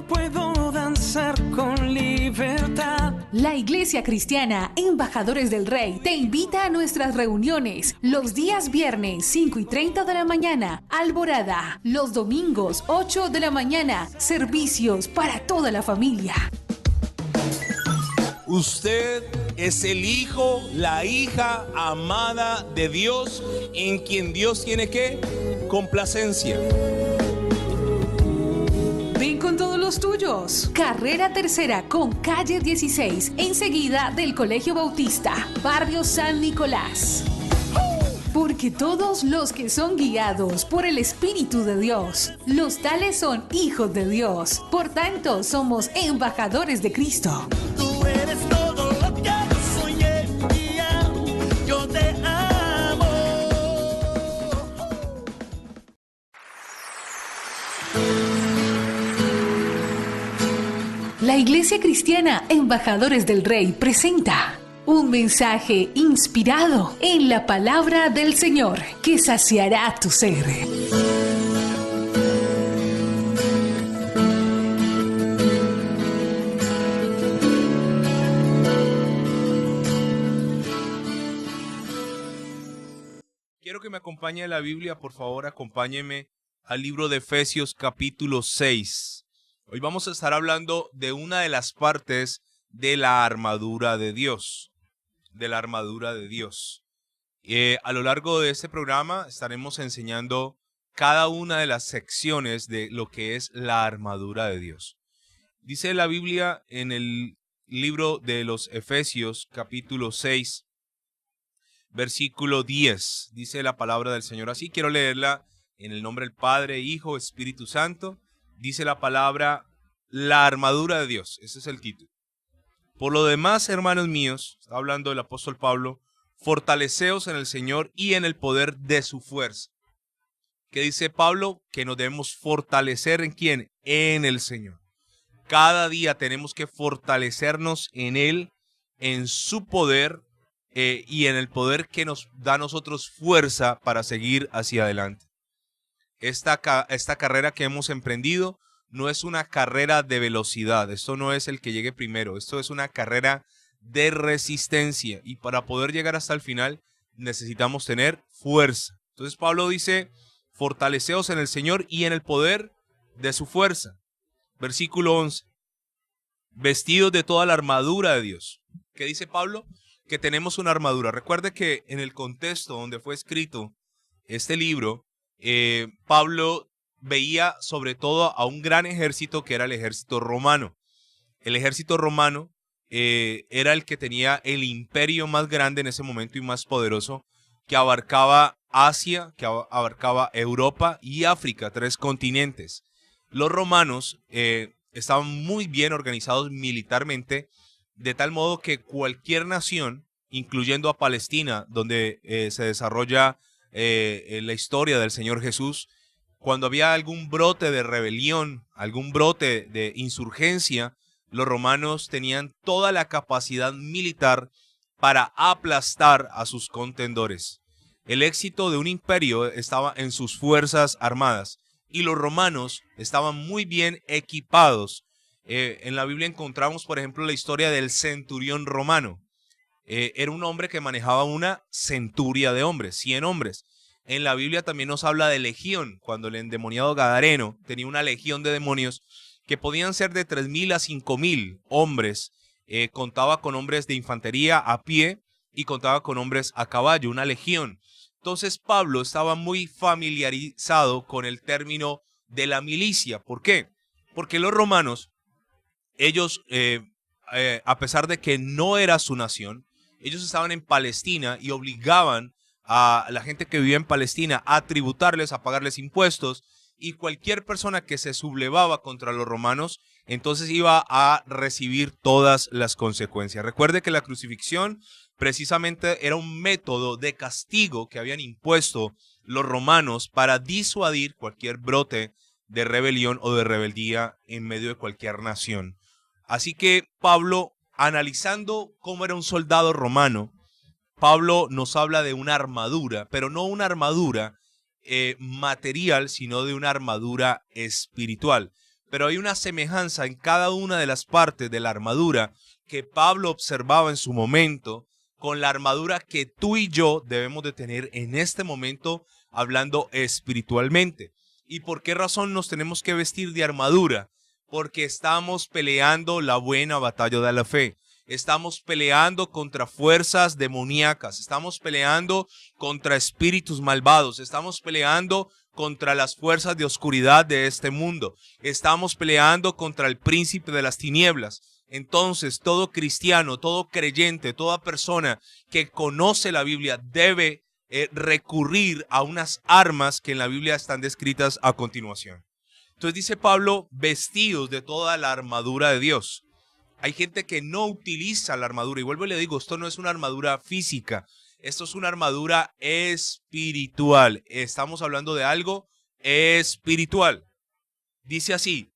puedo danzar con libertad. La Iglesia Cristiana Embajadores del Rey te invita a nuestras reuniones los días viernes 5:30 de la mañana, Alborada, los domingos 8 de la mañana, servicios para toda la familia. Usted es el hijo, la hija amada de Dios, en quien Dios tiene ¿qué? Complacencia. Ven con todos los tuyos. Carrera Tercera con calle 16, enseguida del Colegio Bautista, barrio San Nicolás. Porque todos los que son guiados por el Espíritu de Dios, los tales son hijos de Dios. Por tanto, somos embajadores de Cristo. Tú eres todo lo que yo soñé y yo te amo. La Iglesia Cristiana Embajadores del Rey presenta un mensaje inspirado en la palabra del Señor que saciará tu ser. Quiero que me acompañe a la Biblia, por favor, acompáñeme al libro de Efesios capítulo 6. Hoy vamos a estar hablando de una de las partes de la armadura de Dios. A lo largo de este programa estaremos enseñando cada una de las secciones de lo que es la armadura de Dios. Dice la Biblia en el libro de los Efesios capítulo 6, versículo 10. Dice la palabra del Señor así. Quiero leerla en el nombre del Padre, Hijo, Espíritu Santo. Dice la palabra, la armadura de Dios. Ese es el título. Por lo demás, hermanos míos, está hablando el apóstol Pablo, fortaleceos en el Señor y en el poder de su fuerza. ¿Qué dice Pablo? Que nos debemos fortalecer ¿en quién? En el Señor. Cada día tenemos que fortalecernos en Él, en su poder y en el poder que nos da a nosotros fuerza para seguir hacia adelante. Esta carrera que hemos emprendido no es una carrera de velocidad, esto no es el que llegue primero, esto es una carrera de resistencia y para poder llegar hasta el final necesitamos tener fuerza. Entonces Pablo dice, fortaleceos en el Señor y en el poder de su fuerza. Versículo 11, vestidos de toda la armadura de Dios. ¿Qué dice Pablo? Que tenemos una armadura. Recuerde que en el contexto donde fue escrito este libro, Pablo veía sobre todo a un gran ejército que era el ejército romano. El ejército romano era el que tenía el imperio más grande en ese momento y más poderoso, que abarcaba Asia, que abarcaba Europa y África, 3 continentes. Los romanos estaban muy bien organizados militarmente, de tal modo que cualquier nación, incluyendo a Palestina, donde se desarrolla la historia del Señor Jesús, cuando había algún brote de rebelión, algún brote de insurgencia, los romanos tenían toda la capacidad militar para aplastar a sus contendores. El éxito de un imperio estaba en sus fuerzas armadas y los romanos estaban muy bien equipados. En la Biblia encontramos, por ejemplo, la historia del centurión romano. Era un hombre que manejaba una centuria de hombres, 100 hombres. En la Biblia también nos habla de legión, cuando el endemoniado Gadareno tenía una legión de demonios que podían ser de 3,000 a 5,000 hombres. Contaba con hombres de infantería a pie y contaba con hombres a caballo, una legión. Entonces Pablo estaba muy familiarizado con el término de la milicia. ¿Por qué? Porque los romanos, ellos, a pesar de que no era su nación, ellos estaban en Palestina y obligaban a la gente que vivía en Palestina a tributarles, a pagarles impuestos, y cualquier persona que se sublevaba contra los romanos, entonces iba a recibir todas las consecuencias. Recuerde que la crucifixión precisamente era un método de castigo que habían impuesto los romanos para disuadir cualquier brote de rebelión o de rebeldía en medio de cualquier nación. Así que Pablo, analizando cómo era un soldado romano, Pablo nos habla de una armadura, pero no una armadura material, sino de una armadura espiritual. pero hay una semejanza en cada una de las partes de la armadura que Pablo observaba en su momento con la armadura que tú y yo debemos de tener en este momento, hablando espiritualmente. ¿Y por qué razón nos tenemos que vestir de armadura? Porque estamos peleando la buena batalla de la fe. Estamos peleando contra fuerzas demoníacas. Estamos peleando contra espíritus malvados. Estamos peleando contra las fuerzas de oscuridad de este mundo. Estamos peleando contra el príncipe de las tinieblas. Entonces, todo cristiano, todo creyente, toda persona que conoce la Biblia debe recurrir a unas armas que en la Biblia están descritas a continuación. Entonces dice Pablo, vestidos de toda la armadura de Dios. Hay gente que no utiliza la armadura. Y vuelvo y le digo, esto no es una armadura física. Esto es una armadura espiritual. Estamos hablando de algo espiritual. Dice así,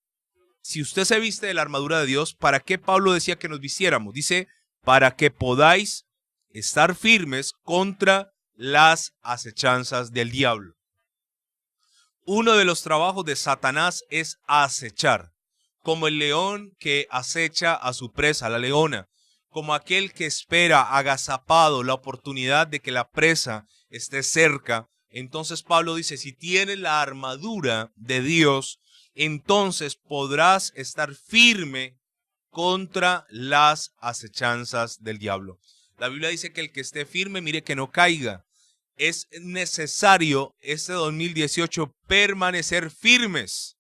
si usted se viste de la armadura de Dios, ¿para qué Pablo decía que nos vistiéramos? Dice, para que podáis estar firmes contra las acechanzas del diablo. Uno de los trabajos de Satanás es acechar, como el león que acecha a su presa, la leona, como aquel que espera agazapado la oportunidad de que la presa esté cerca. Entonces Pablo dice, si tienes la armadura de Dios, entonces podrás estar firme contra las acechanzas del diablo. La Biblia dice que el que esté firme, mire que no caiga. Es necesario este 2018 permanecer firmes.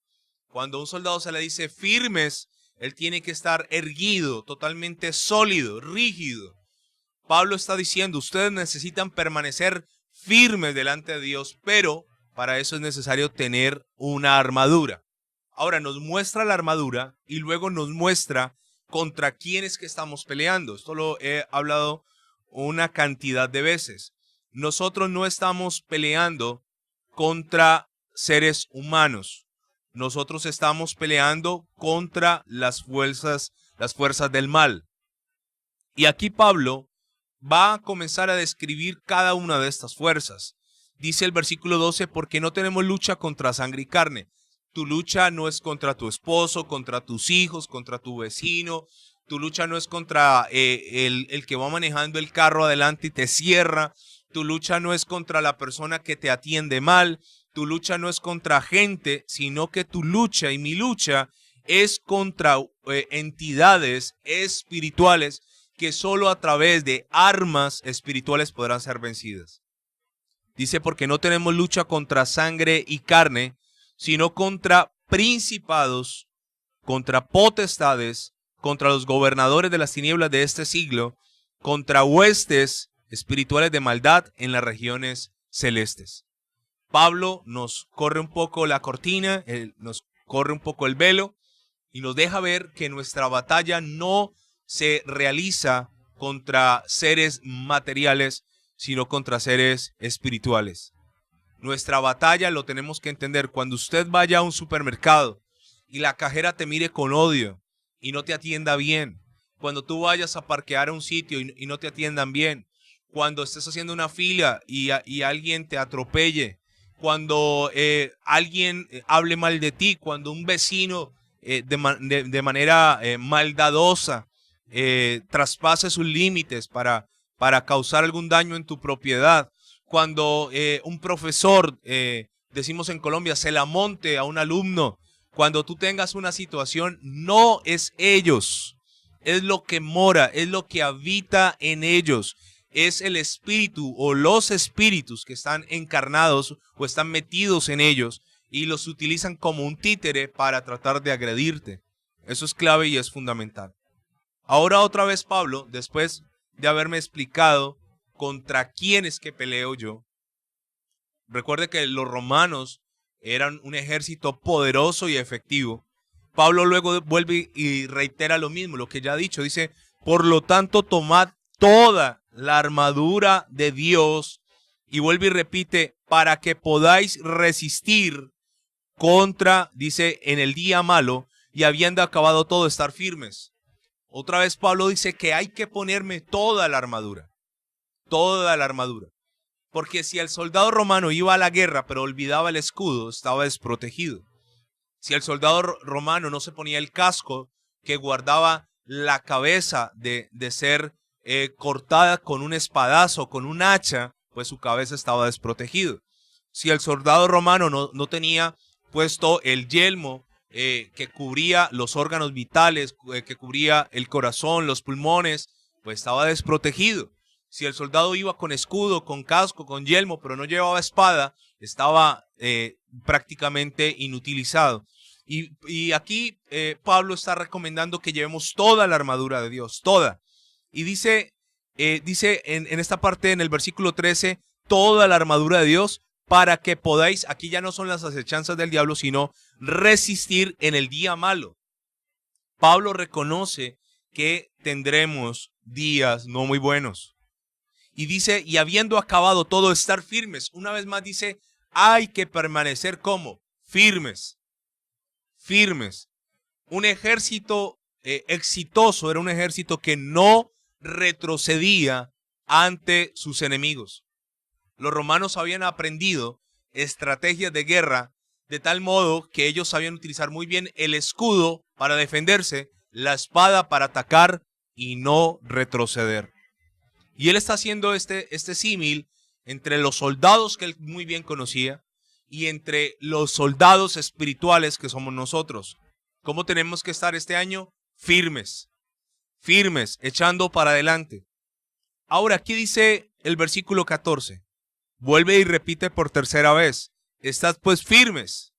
Cuando a un soldado se le dice firmes, él tiene que estar erguido, totalmente sólido, rígido. Pablo está diciendo, ustedes necesitan permanecer firmes delante de Dios, pero para eso es necesario tener una armadura. Ahora nos muestra la armadura y luego nos muestra contra quiénes que estamos peleando. Esto lo he hablado una cantidad de veces. Nosotros no estamos peleando contra seres humanos. Nosotros estamos peleando contra las fuerzas del mal. Y aquí Pablo va a comenzar a describir cada una de estas fuerzas. Dice el versículo 12, porque no tenemos lucha contra sangre y carne. Tu lucha no es contra tu esposo, contra tus hijos, contra tu vecino. Tu lucha no es contra el que va manejando el carro adelante y te cierra. Tu lucha no es contra la persona que te atiende mal. Tu lucha no es contra gente, sino que tu lucha y mi lucha es contra entidades espirituales que solo a través de armas espirituales podrán ser vencidas. Dice, porque no tenemos lucha contra sangre y carne, sino contra principados, contra potestades, contra los gobernadores de las tinieblas de este siglo, contra huestes espirituales de maldad en las regiones celestes. Pablo nos corre un poco la cortina, nos corre un poco el velo y nos deja ver que nuestra batalla no se realiza contra seres materiales, sino contra seres espirituales. Nuestra batalla lo tenemos que entender. Cuando usted vaya a un supermercado y la cajera te mire con odio y no te atienda bien, cuando tú vayas a parquear a un sitio y no te atiendan bien, cuando estés haciendo una fila y alguien te atropelle, cuando alguien hable mal de ti, cuando un vecino de manera maldadosa traspase sus límites para causar algún daño en tu propiedad, cuando un profesor, decimos en Colombia, se la monte a un alumno, cuando tú tengas una situación, no es ellos, es lo que mora, es lo que habita en ellos. Es el espíritu o los espíritus que están encarnados o están metidos en ellos y los utilizan como un títere para tratar de agredirte. Eso es clave y es fundamental. Ahora otra vez Pablo, después de haberme explicado contra quién es que peleo yo. Recuerde que los romanos eran un ejército poderoso y efectivo. Pablo luego vuelve y reitera lo mismo, lo que ya ha dicho. Dice, por lo tanto tomad toda la armadura de Dios, y vuelve y repite, para que podáis resistir contra, dice, en el día malo, y habiendo acabado todo, estar firmes. Otra vez Pablo dice que hay que ponerme toda la armadura, porque si el soldado romano iba a la guerra pero olvidaba el escudo, estaba desprotegido. Si el soldado romano no se ponía el casco que guardaba la cabeza de ser cortada con un espadazo, con un hacha, pues su cabeza estaba desprotegido. Si el soldado romano no tenía puesto el yelmo que cubría los órganos vitales, que cubría el corazón, los pulmones, pues estaba desprotegido. Si el soldado iba con escudo, con casco, con yelmo, pero no llevaba espada, estaba prácticamente inutilizado. Y aquí Pablo está recomendando que llevemos toda la armadura de Dios, toda. Y dice en esta parte, en el versículo 13, toda la armadura de Dios para que podáis, aquí ya no son las acechanzas del diablo, sino resistir en el día malo. Pablo reconoce que tendremos días no muy buenos. Y dice, y habiendo acabado todo, estar firmes. Una vez más dice, hay que permanecer como firmes. Firmes. Un ejército exitoso era un ejército que no retrocedía ante sus enemigos. Los romanos habían aprendido estrategias de guerra de tal modo que ellos sabían utilizar muy bien el escudo para defenderse, la espada para atacar y no retroceder. Y él está haciendo este símil entre los soldados que él muy bien conocía y entre los soldados espirituales que somos nosotros. ¿Cómo tenemos que estar este año? Firmes, firmes, echando para adelante. Ahora, aquí dice el versículo 14. Vuelve y repite por tercera vez. Estad pues firmes,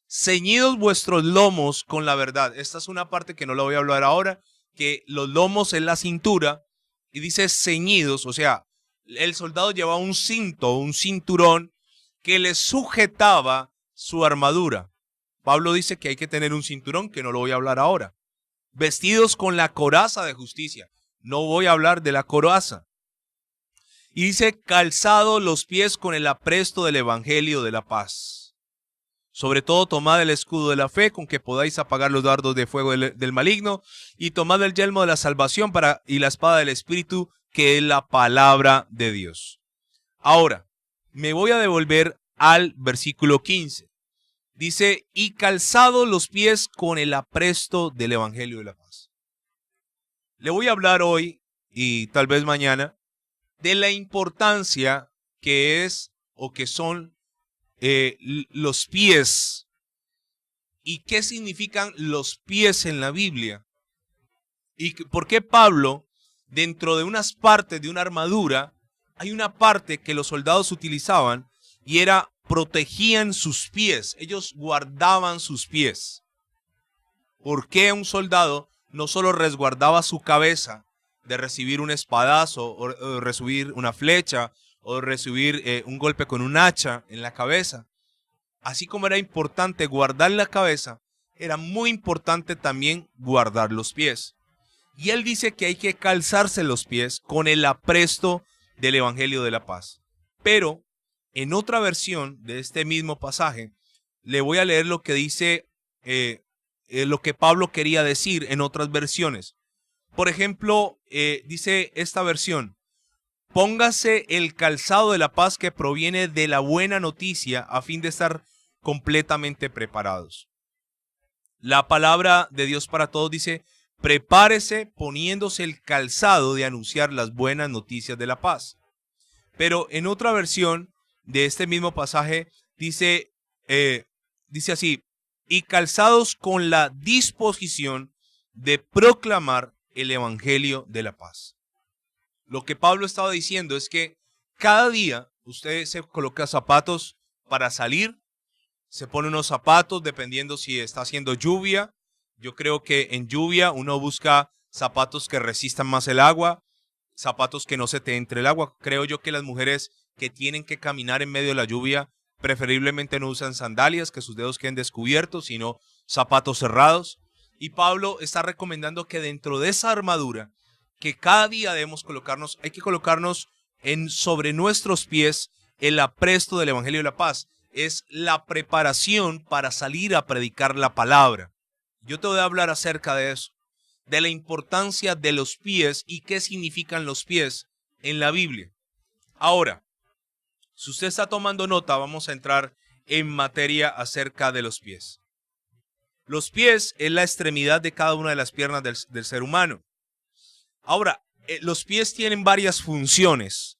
ceñidos vuestros lomos con la verdad. Esta es una parte que no la voy a hablar ahora, que los lomos es la cintura, y dice ceñidos, o sea, el soldado llevaba un cinto, un cinturón que le sujetaba su armadura. Pablo dice que hay que tener un cinturón, que no lo voy a hablar ahora. Vestidos con la coraza de justicia. No voy a hablar de la coraza. Y dice, calzado los pies con el apresto del evangelio de la paz. Sobre todo tomad el escudo de la fe con que podáis apagar los dardos de fuego del maligno, y tomad el yelmo de la salvación y la espada del Espíritu, que es la palabra de Dios. Ahora, me voy a devolver al versículo 15. Dice, y calzado los pies con el apresto del evangelio de la paz. Le voy a hablar hoy, y tal vez mañana, de la importancia que es o que son los pies y qué significan los pies en la Biblia y por qué Pablo, dentro de unas partes de una armadura, hay una parte que los soldados utilizaban y era protegían sus pies, ellos guardaban sus pies. ¿Por qué un soldado no solo resguardaba su cabeza de recibir un espadazo o recibir una flecha o recibir un golpe con un hacha en la cabeza? Así como era importante guardar la cabeza, era muy importante también guardar los pies. Y él dice que hay que calzarse los pies con el apresto del evangelio de la paz. Pero en otra versión de este mismo pasaje, le voy a leer lo que dice, lo que Pablo quería decir en otras versiones. Por ejemplo, dice esta versión, póngase el calzado de la paz que proviene de la buena noticia a fin de estar completamente preparados. La palabra de Dios para todos dice, prepárese poniéndose el calzado de anunciar las buenas noticias de la paz. Pero en otra versión de este mismo pasaje dice así, y calzados con la disposición de proclamar el evangelio de la paz. Lo que Pablo estaba diciendo es que cada día usted se coloca zapatos para salir, se pone unos zapatos dependiendo si está haciendo lluvia. Yo creo que en lluvia uno busca zapatos que resistan más el agua, zapatos que no se te entre el agua. Creo yo que las mujeres que tienen que caminar en medio de la lluvia preferiblemente no usan sandalias, que sus dedos queden descubiertos, sino zapatos cerrados. Y Pablo está recomendando que dentro de esa armadura, que cada día debemos colocarnos, hay que colocarnos sobre nuestros pies el apresto del evangelio de la paz. Es la preparación para salir a predicar la palabra. Yo te voy a hablar acerca de eso, de la importancia de los pies y qué significan los pies en la Biblia. Ahora, si usted está tomando nota, vamos a entrar en materia acerca de los pies. Los pies es la extremidad de cada una de las piernas del ser humano. Ahora, los pies tienen varias funciones.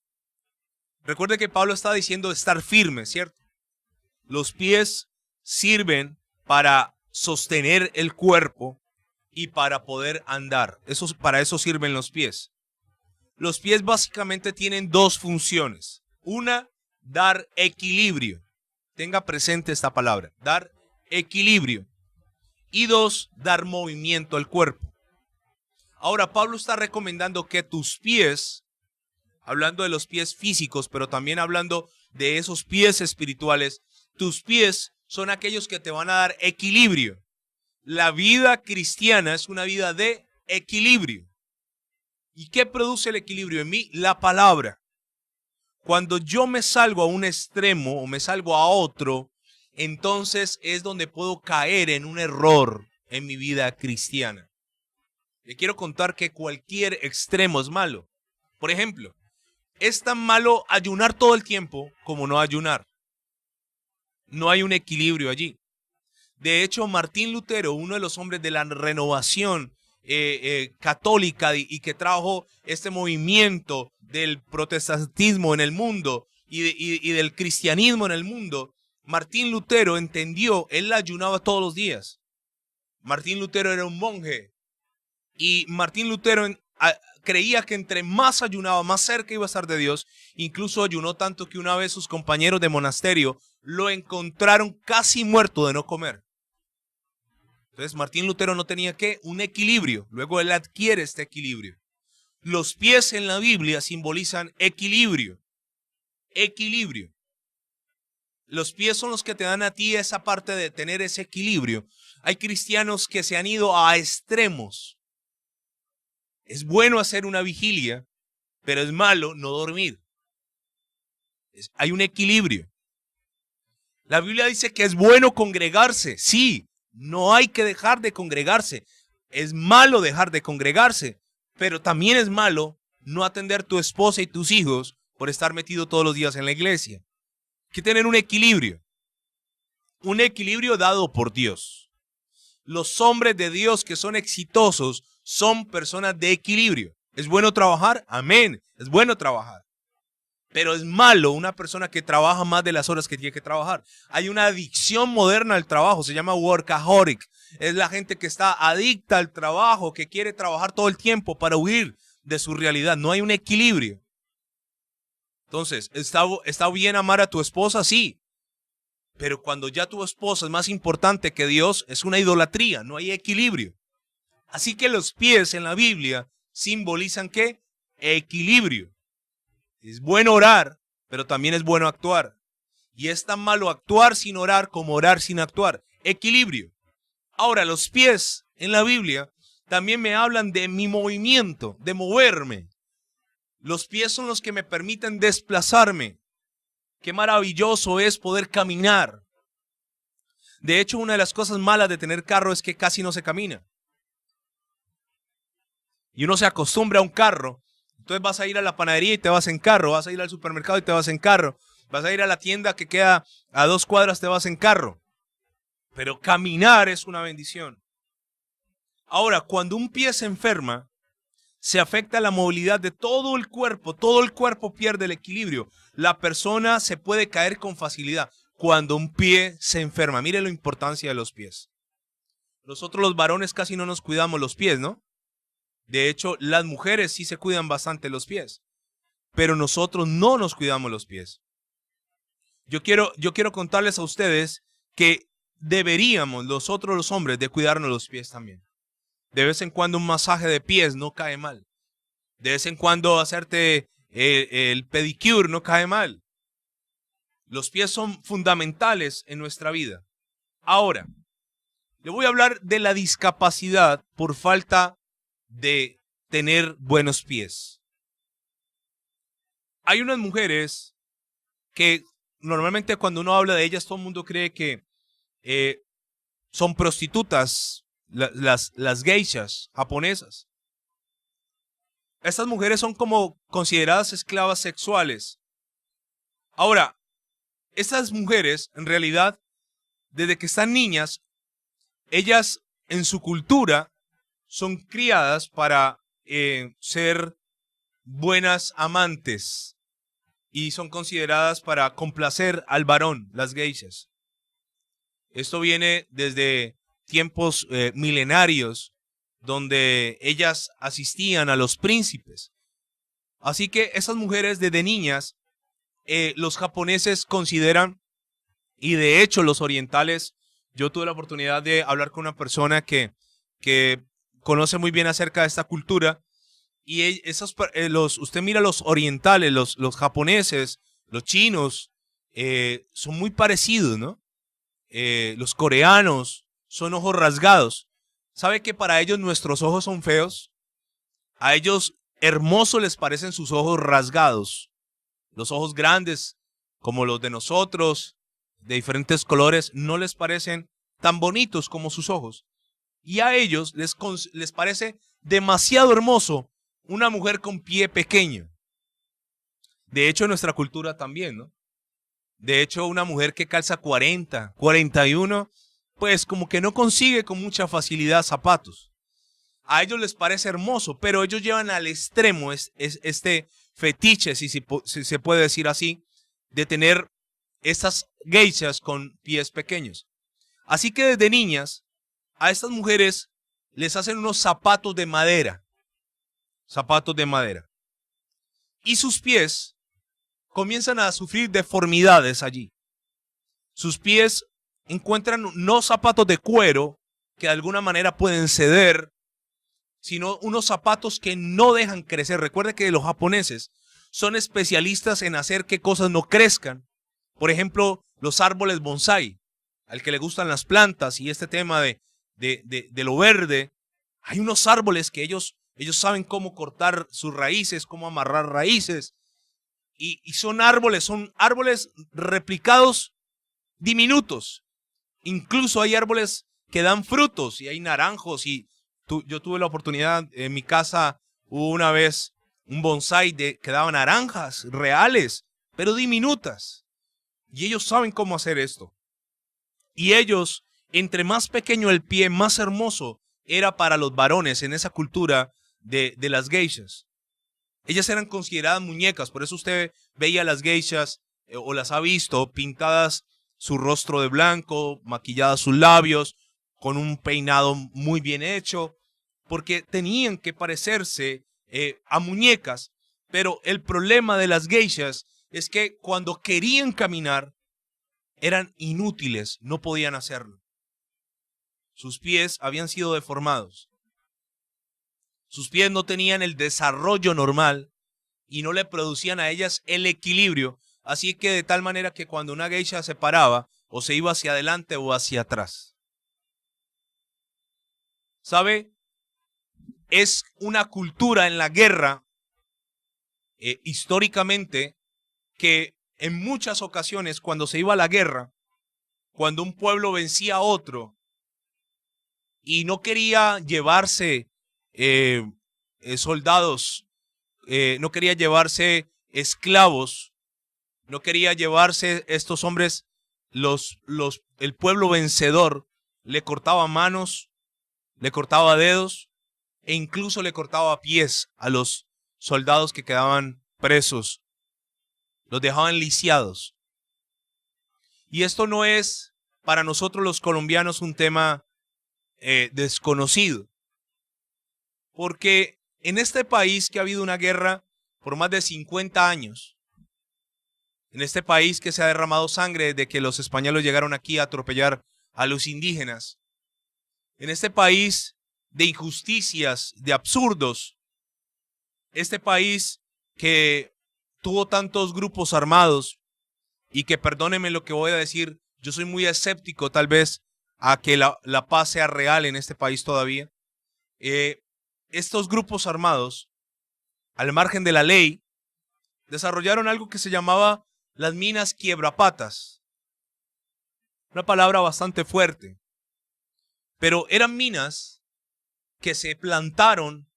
Recuerde que Pablo está diciendo estar firme, ¿cierto? Los pies sirven para sostener el cuerpo y para poder andar. Para eso sirven los pies. Los pies básicamente tienen dos funciones. Una, dar equilibrio. Tenga presente esta palabra, dar equilibrio. Y dos, dar movimiento al cuerpo. Ahora, Pablo está recomendando que tus pies, hablando de los pies físicos, pero también hablando de esos pies espirituales, tus pies son aquellos que te van a dar equilibrio. La vida cristiana es una vida de equilibrio. ¿Y qué produce el equilibrio en mí? La palabra. Cuando yo me salgo a un extremo o me salgo a otro, entonces es donde puedo caer en un error en mi vida cristiana. Le quiero contar que cualquier extremo es malo. Por ejemplo, es tan malo ayunar todo el tiempo como no ayunar. No hay un equilibrio allí. De hecho, Martín Lutero, uno de los hombres de la renovación católica y que trajo este movimiento del protestantismo en el mundo y del cristianismo en el mundo, Martín Lutero entendió, él ayunaba todos los días. Martín Lutero era un monje y Martín Lutero creía que entre más ayunaba, más cerca iba a estar de Dios. Incluso ayunó tanto que una vez sus compañeros de monasterio lo encontraron casi muerto de no comer. Entonces Martín Lutero no tenía un equilibrio. Luego él adquiere este equilibrio. Los pies en la Biblia simbolizan equilibrio. Equilibrio. Los pies son los que te dan a ti esa parte de tener ese equilibrio. Hay cristianos que se han ido a extremos. Es bueno hacer una vigilia, pero es malo no dormir. Hay un equilibrio. La Biblia dice que es bueno congregarse. Sí, no hay que dejar de congregarse. Es malo dejar de congregarse, pero también es malo no atender a tu esposa y tus hijos por estar metido todos los días en la iglesia. Hay que tener un equilibrio. Un equilibrio dado por Dios. Los hombres de Dios que son exitosos son personas de equilibrio. ¿Es bueno trabajar? Amén. Es bueno trabajar. Pero es malo una persona que trabaja más de las horas que tiene que trabajar. Hay una adicción moderna al trabajo, se llama workaholic. Es la gente que está adicta al trabajo, que quiere trabajar todo el tiempo para huir de su realidad. No hay un equilibrio. Entonces, ¿está bien amar a tu esposa? Sí. Pero cuando ya tu esposa es más importante que Dios, es una idolatría, no hay equilibrio. Así que los pies en la Biblia simbolizan ¿qué? Equilibrio. Es bueno orar, pero también es bueno actuar. Y es tan malo actuar sin orar como orar sin actuar. Equilibrio. Ahora, los pies en la Biblia también me hablan de mi movimiento, de moverme. Los pies son los que me permiten desplazarme. Qué maravilloso es poder caminar. De hecho, una de las cosas malas de tener carro es que casi no se camina. Y uno se acostumbra a un carro. Entonces vas a ir a la panadería y te vas en carro. Vas a ir al supermercado y te vas en carro. Vas a ir a la tienda que queda a 2 cuadras, te vas en carro. Pero caminar es una bendición. Ahora, cuando un pie se enferma, se afecta la movilidad de todo el cuerpo pierde el equilibrio. La persona se puede caer con facilidad cuando un pie se enferma. Mire la importancia de los pies. Nosotros los varones casi no nos cuidamos los pies, ¿no? De hecho, las mujeres sí se cuidan bastante los pies, pero nosotros no nos cuidamos los pies. Yo quiero contarles a ustedes que deberíamos nosotros los hombres de cuidarnos los pies también. De vez en cuando un masaje de pies no cae mal. De vez en cuando hacerte el pedicure no cae mal. Los pies son fundamentales en nuestra vida. Ahora, le voy a hablar de la discapacidad por falta de tener buenos pies. Hay unas mujeres que normalmente cuando uno habla de ellas todo el mundo cree que son prostitutas, las geishas japonesas. Estas mujeres son como consideradas esclavas sexuales. Ahora, estas mujeres en realidad desde que están niñas ellas en su cultura son criadas para ser buenas amantes y son consideradas para complacer al varón, las geishas. Esto viene desde tiempos milenarios, donde ellas asistían a los príncipes. Así que esas mujeres desde niñas, los japoneses consideran, y de hecho los orientales, yo tuve la oportunidad de hablar con una persona que conoce muy bien acerca de esta cultura, y usted mira los orientales, los japoneses, los chinos, son muy parecidos, ¿no? Los coreanos son ojos rasgados. ¿Sabe que para ellos nuestros ojos son feos? A ellos hermosos les parecen sus ojos rasgados. Los ojos grandes, como los de nosotros, de diferentes colores, no les parecen tan bonitos como sus ojos. Y a ellos les parece demasiado hermoso una mujer con pie pequeño. De hecho, en nuestra cultura también, ¿no? De hecho, una mujer que calza 40, 41, pues como que no consigue con mucha facilidad zapatos. A ellos les parece hermoso, pero ellos llevan al extremo este fetiche, si se puede decir así, de tener estas geishas con pies pequeños. Así que desde niñas, a estas mujeres les hacen unos zapatos de madera. Zapatos de madera. Y sus pies comienzan a sufrir deformidades allí. Sus pies encuentran no zapatos de cuero que de alguna manera pueden ceder, sino unos zapatos que no dejan crecer. Recuerde que los japoneses son especialistas en hacer que cosas no crezcan. Por ejemplo, los árboles bonsai, al que le gustan las plantas y este tema de lo verde. Hay unos árboles que ellos saben cómo cortar sus raíces, cómo amarrar raíces. Y son árboles replicados diminutos. Incluso hay árboles que dan frutos y hay naranjos. Yo tuve la oportunidad, en mi casa hubo una vez un bonsai que daba naranjas reales, pero diminutas. Y ellos saben cómo hacer esto. Y ellos, entre más pequeño el pie, más hermoso era para los varones en esa cultura de las geishas. Ellas eran consideradas muñecas, por eso usted veía a las geishas, o las ha visto, pintadas su rostro de blanco, maquilladas sus labios, con un peinado muy bien hecho, porque tenían que parecerse a muñecas. Pero el problema de las geishas es que cuando querían caminar, eran inútiles, no podían hacerlo. Sus pies habían sido deformados. Sus pies no tenían el desarrollo normal y no le producían a ellas el equilibrio. Así que de tal manera que cuando una geisha se paraba, o se iba hacia adelante o hacia atrás. ¿Sabe? Es una cultura en la guerra, históricamente, que en muchas ocasiones cuando se iba a la guerra, cuando un pueblo vencía a otro y no quería llevarse soldados, no quería llevarse esclavos, no quería llevarse estos hombres, el pueblo vencedor le cortaba manos, le cortaba dedos e incluso le cortaba pies a los soldados que quedaban presos. Los dejaban lisiados. Y esto no es para nosotros los colombianos un tema desconocido. Porque en este país que ha habido una guerra por más de 50 años, en este país que se ha derramado sangre desde que los españoles llegaron aquí a atropellar a los indígenas, en este país de injusticias, de absurdos, este país que tuvo tantos grupos armados y que, perdónenme lo que voy a decir, yo soy muy escéptico tal vez a que la paz sea real en este país todavía. Estos grupos armados, al margen de la ley, desarrollaron algo que se llamaba las minas quiebrapatas. Una palabra bastante fuerte. Pero eran minas que se plantaron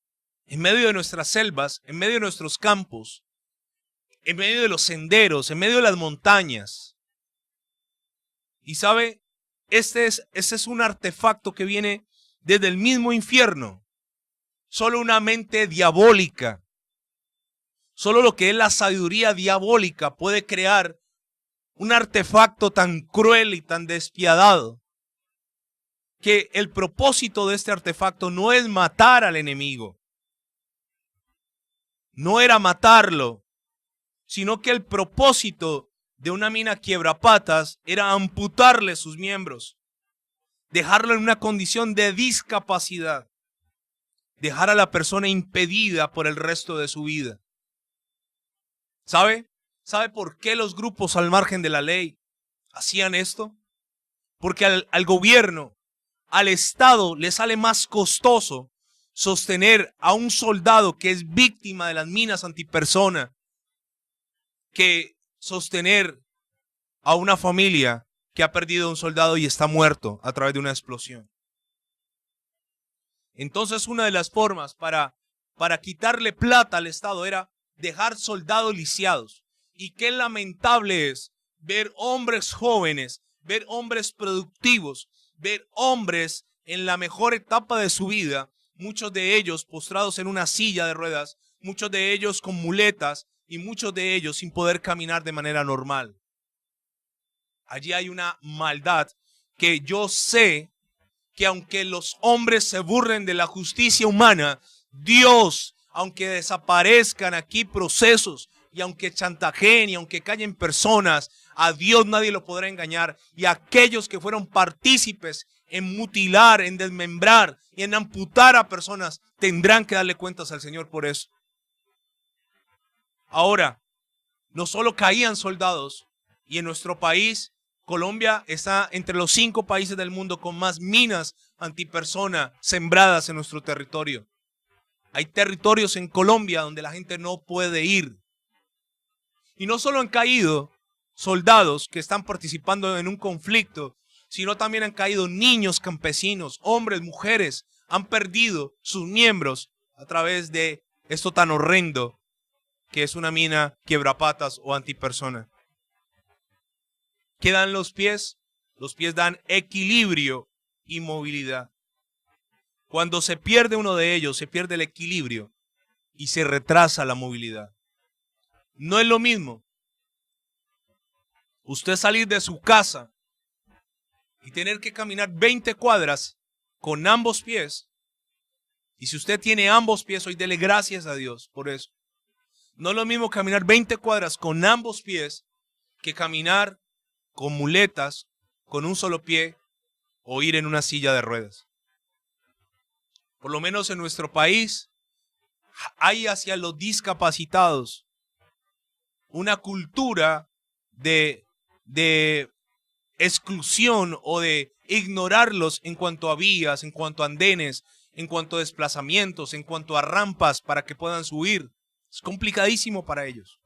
en medio de nuestras selvas, en medio de nuestros campos, en medio de los senderos, en medio de las montañas. Y sabe, Este es un artefacto que viene desde el mismo infierno. Solo una mente diabólica, solo lo que es la sabiduría diabólica puede crear un artefacto tan cruel y tan despiadado, que el propósito de este artefacto no es matar al enemigo. No era matarlo, sino que el propósito de una mina quiebrapatas era amputarle sus miembros, dejarlo en una condición de discapacidad, dejar a la persona impedida por el resto de su vida. ¿Sabe? ¿Sabe por qué los grupos al margen de la ley hacían esto? Porque al gobierno, al Estado, le sale más costoso sostener a un soldado que es víctima de las minas antipersona que sostener a una familia que ha perdido a un soldado y está muerto a través de una explosión. Entonces, una de las formas para quitarle plata al Estado era dejar soldados lisiados. Y qué lamentable es ver hombres jóvenes, ver hombres productivos, ver hombres en la mejor etapa de su vida, muchos de ellos postrados en una silla de ruedas, muchos de ellos con muletas y muchos de ellos sin poder caminar de manera normal. Allí hay una maldad que yo sé que aunque los hombres se burlen de la justicia humana, Dios, aunque desaparezcan aquí procesos, y aunque chantajeen y aunque callen personas, a Dios nadie lo podrá engañar. Y aquellos que fueron partícipes en mutilar, en desmembrar y en amputar a personas, tendrán que darle cuentas al Señor por eso. Ahora, no solo caían soldados, y en nuestro país, Colombia está entre los 5 países del mundo con más minas antipersona sembradas en nuestro territorio. Hay territorios en Colombia donde la gente no puede ir. Y no solo han caído soldados que están participando en un conflicto, sino también han caído niños campesinos, hombres, mujeres, han perdido sus miembros a través de esto tan horrendo que es una mina quiebrapatas o antipersona. ¿Qué dan los pies? Los pies dan equilibrio y movilidad. Cuando se pierde uno de ellos, se pierde el equilibrio y se retrasa la movilidad. No es lo mismo usted salir de su casa y tener que caminar 20 cuadras con ambos pies. Y si usted tiene ambos pies, hoy dele gracias a Dios por eso. No es lo mismo caminar 20 cuadras con ambos pies que caminar con muletas, con un solo pie o ir en una silla de ruedas. Por lo menos en nuestro país hay hacia los discapacitados una cultura de exclusión o de ignorarlos en cuanto a vías, en cuanto a andenes, en cuanto a desplazamientos, en cuanto a rampas para que puedan subir. Es complicadísimo para ellos.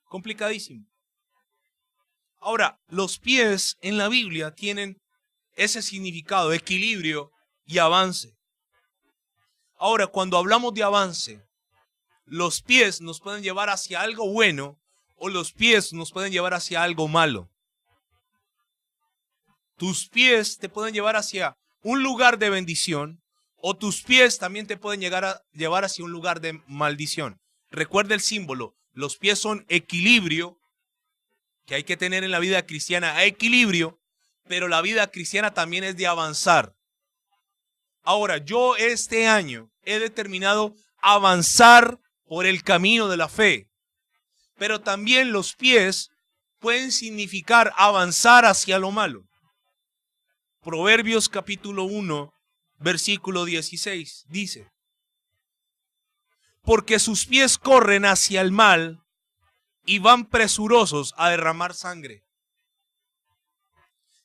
Complicadísimo. Ahora, los pies en la Biblia tienen ese significado, equilibrio y avance. Ahora, cuando hablamos de avance, los pies nos pueden llevar hacia algo bueno o los pies nos pueden llevar hacia algo malo. Tus pies te pueden llevar hacia un lugar de bendición o tus pies también te pueden llevar hacia un lugar de maldición. Recuerda el símbolo, los pies son equilibrio, que hay que tener en la vida cristiana, equilibrio, pero la vida cristiana también es de avanzar. Ahora, yo este año he determinado avanzar por el camino de la fe. Pero también los pies pueden significar avanzar hacia lo malo. Proverbios capítulo 1, versículo 16 dice: porque sus pies corren hacia el mal y van presurosos a derramar sangre.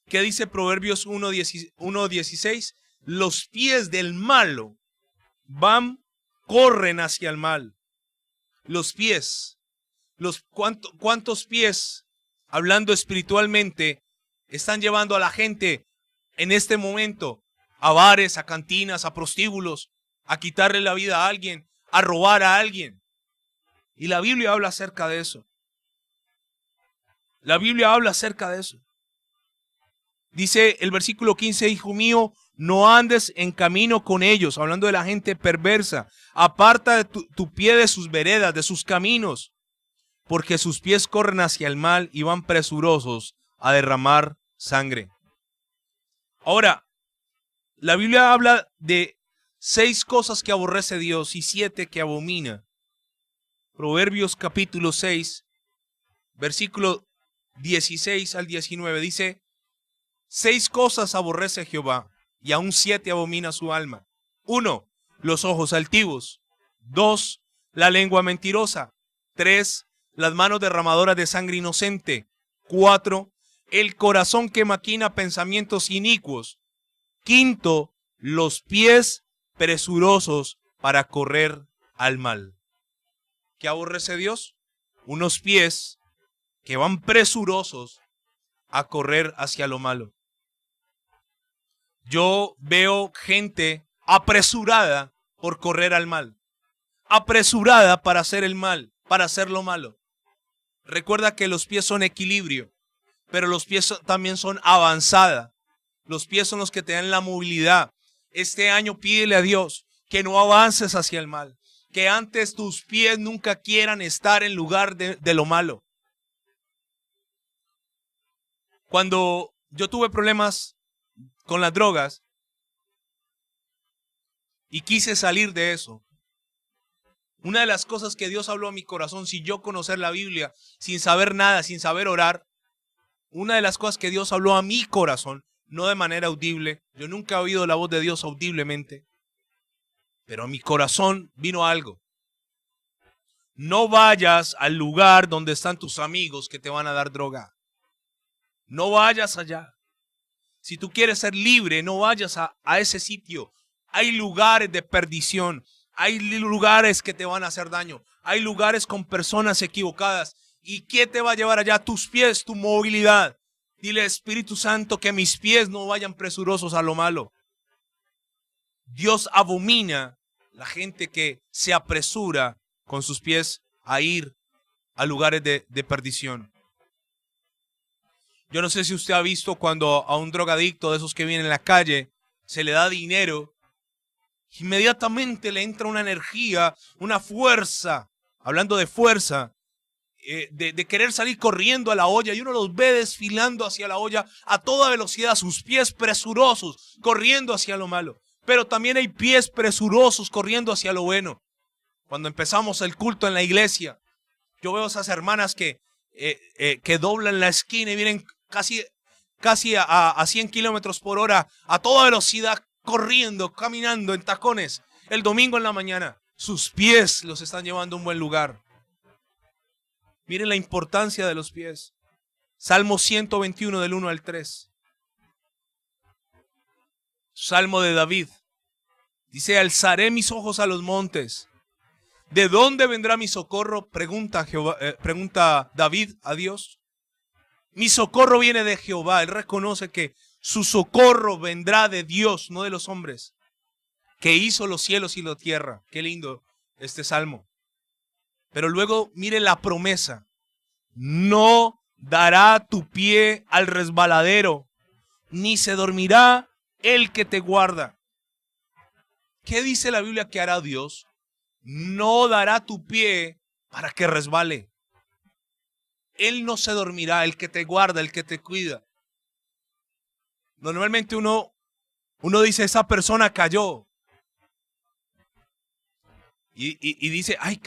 ¿Qué dice Proverbios 1:16? Los pies del malo corren hacia el mal. Los pies. ¿Cuántos pies, hablando espiritualmente, están llevando a la gente en este momento a bares, a cantinas, a prostíbulos, a quitarle la vida a alguien, a robar a alguien? Y la Biblia habla acerca de eso. La Biblia habla acerca de eso. Dice el versículo 15, hijo mío, no andes en camino con ellos, hablando de la gente perversa. Aparta de tu pie de sus veredas, de sus caminos, porque sus pies corren hacia el mal y van presurosos a derramar sangre. Ahora, la Biblia habla de 6 cosas que aborrece Dios y 7 que abomina. Proverbios capítulo 6, versículo 16 al 19 dice: 6 cosas aborrece Jehová, y aún 7 abomina su alma. 1, los ojos altivos. 2, la lengua mentirosa. 3, las manos derramadoras de sangre inocente. 4, el corazón que maquina pensamientos inicuos. 5, los pies presurosos para correr al mal. ¿Qué aborrece Dios? Unos pies que van presurosos a correr hacia lo malo. Yo veo gente apresurada por correr al mal, apresurada para hacer el mal, para hacer lo malo. Recuerda que los pies son equilibrio, pero los pies también son avanzada. Los pies son los que te dan la movilidad. Este año pídele a Dios que no avances hacia el mal, que antes tus pies nunca quieran estar en lugar de lo malo. Cuando yo tuve problemas con las drogas y quise salir de eso, una de las cosas que Dios habló a mi corazón, sin yo conocer la Biblia, sin saber nada, sin saber orar, una de las cosas que Dios habló a mi corazón, no de manera audible, yo nunca he oído la voz de Dios audiblemente, pero a mi corazón vino algo. No vayas al lugar donde están tus amigos que te van a dar droga. No vayas allá. Si tú quieres ser libre, no vayas a ese sitio. Hay lugares de perdición. Hay lugares que te van a hacer daño. Hay lugares con personas equivocadas. ¿Y qué te va a llevar allá? Tus pies, tu movilidad. Dile, Espíritu Santo, que mis pies no vayan presurosos a lo malo. Dios abomina la gente que se apresura con sus pies a ir a lugares de perdición. Yo no sé si usted ha visto cuando a un drogadicto de esos que vienen en la calle se le da dinero, inmediatamente le entra una energía, una fuerza, hablando de fuerza, de querer salir corriendo a la olla, y uno los ve desfilando hacia la olla a toda velocidad, sus pies presurosos, corriendo hacia lo malo. Pero también hay pies presurosos corriendo hacia lo bueno. Cuando empezamos el culto en la iglesia, yo veo esas hermanas que doblan la esquina y vienen casi a 100 kilómetros por hora, a toda velocidad, corriendo, caminando en tacones. El domingo en la mañana, sus pies los están llevando a un buen lugar. Miren la importancia de los pies. Salmo 121 del 1 al 3. Salmo de David. Dice, alzaré mis ojos a los montes. ¿De dónde vendrá mi socorro? Pregunta David a Dios. Mi socorro viene de Jehová. Él reconoce que su socorro vendrá de Dios, no de los hombres, que hizo los cielos y la tierra. Qué lindo este salmo. Pero luego mire la promesa. No dará tu pie al resbaladero, ni se dormirá el que te guarda. ¿Qué dice la Biblia que hará Dios? No dará tu pie para que resbale. Él no se dormirá, el que te guarda, el que te cuida. Normalmente uno dice, esa persona cayó. Y dice, ay,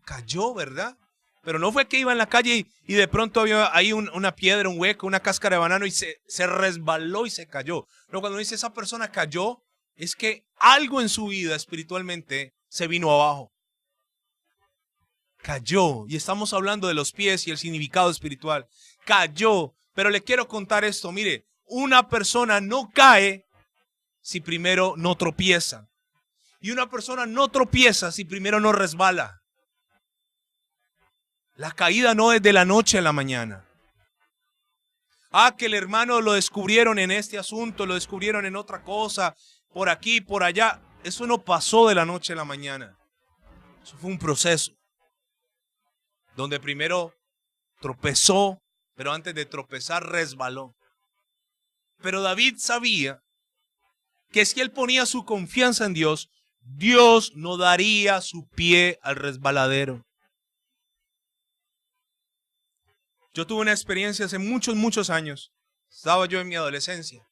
cayó, ¿verdad? Pero no fue que iba en la calle y de pronto había ahí una piedra, un hueco, una cáscara de banano y se resbaló y se cayó. No, cuando dice esa persona cayó, es que algo en su vida espiritualmente se vino abajo. Cayó. Y estamos hablando de los pies y el significado espiritual. Cayó. Pero le quiero contar esto. Mire, una persona no cae si primero no tropieza. Y una persona no tropieza si primero no resbala. La caída no es de la noche a la mañana. Ah, que el hermano lo descubrieron en este asunto, lo descubrieron en otra cosa, por aquí, por allá. Eso no pasó de la noche a la mañana. Eso fue un proceso donde primero tropezó, pero antes de tropezar resbaló. Pero David sabía que si él ponía su confianza en Dios, Dios no daría su pie al resbaladero. Yo tuve una experiencia hace muchos años. Estaba yo en mi adolescencia.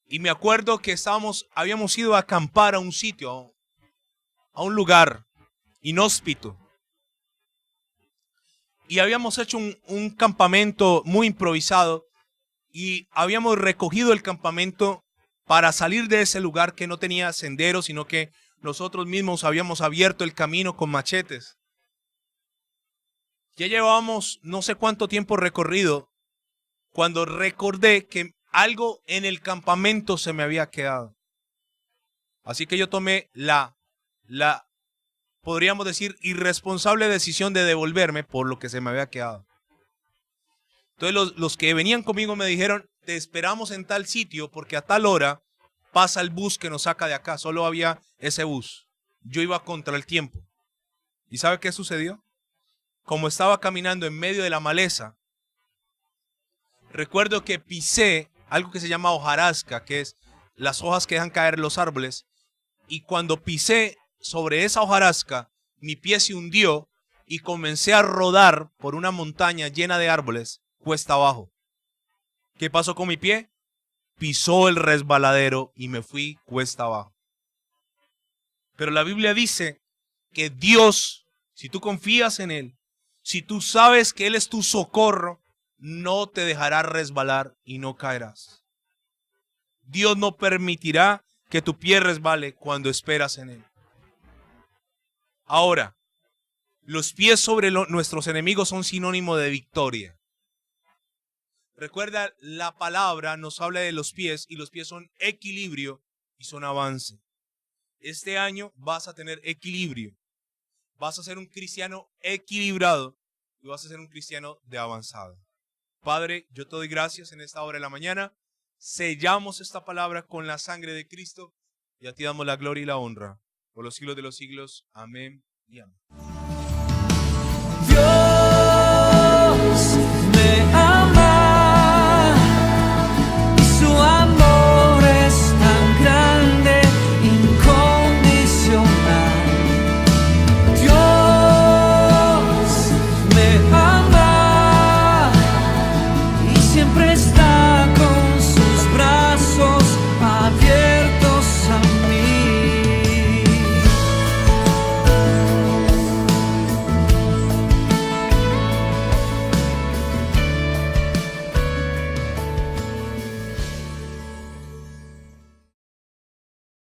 Y me acuerdo que habíamos ido a acampar a un sitio, a un lugar inhóspito. Y habíamos hecho un campamento muy improvisado. Y habíamos recogido el campamento para salir de ese lugar que no tenía sendero, sino que nosotros mismos habíamos abierto el camino con machetes. Ya llevábamos no sé cuánto tiempo recorrido cuando recordé que algo en el campamento se me había quedado. Así que yo tomé podríamos decir, irresponsable decisión de devolverme por lo que se me había quedado. Entonces los que venían conmigo me dijeron, te esperamos en tal sitio porque a tal hora pasa el bus que nos saca de acá. Solo había ese bus. Yo iba contra el tiempo. ¿Y sabe qué sucedió? Como estaba caminando en medio de la maleza, recuerdo que pisé algo que se llama hojarasca, que es las hojas que dejan caer los árboles. Y cuando pisé sobre esa hojarasca, mi pie se hundió y comencé a rodar por una montaña llena de árboles, cuesta abajo. ¿Qué pasó con mi pie? Pisó el resbaladero y me fui cuesta abajo. Pero la Biblia dice que Dios, si tú confías en Él, si tú sabes que Él es tu socorro, no te dejará resbalar y no caerás. Dios no permitirá que tu pie resbale cuando esperas en Él. Ahora, los pies sobre nuestros enemigos son sinónimo de victoria. Recuerda, la palabra nos habla de los pies y los pies son equilibrio y son avance. Este año vas a tener equilibrio. Vas a ser un cristiano equilibrado y vas a ser un cristiano de avanzada. Padre, yo te doy gracias en esta hora de la mañana. Sellamos esta palabra con la sangre de Cristo y a ti damos la gloria y la honra por los siglos de los siglos. Amén y amén.